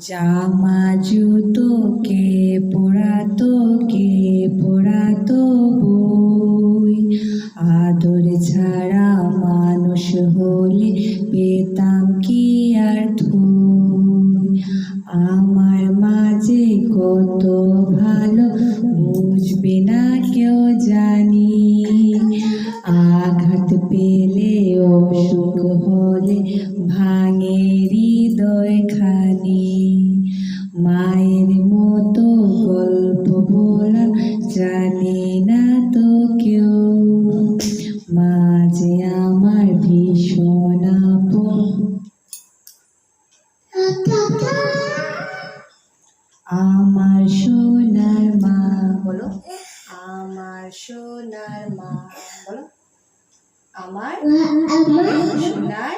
জামা জুতো কে পরাতো বই, আদর ছাড়া মানুষ হলে পেতাম কি আর থই। আমার মাঝে কত ভালো বুঝবে না কেউ জানি, আঘাত পেলে অসুখ হলে ভাঙে হৃদয় খানি। মায়ের মতো গল্প বলা জানে না তো কেউ, মাঝে আমার ভীষণ আপন। আমার সোনার মা, বলো আমার সোনার মা, বলো আমার সোনার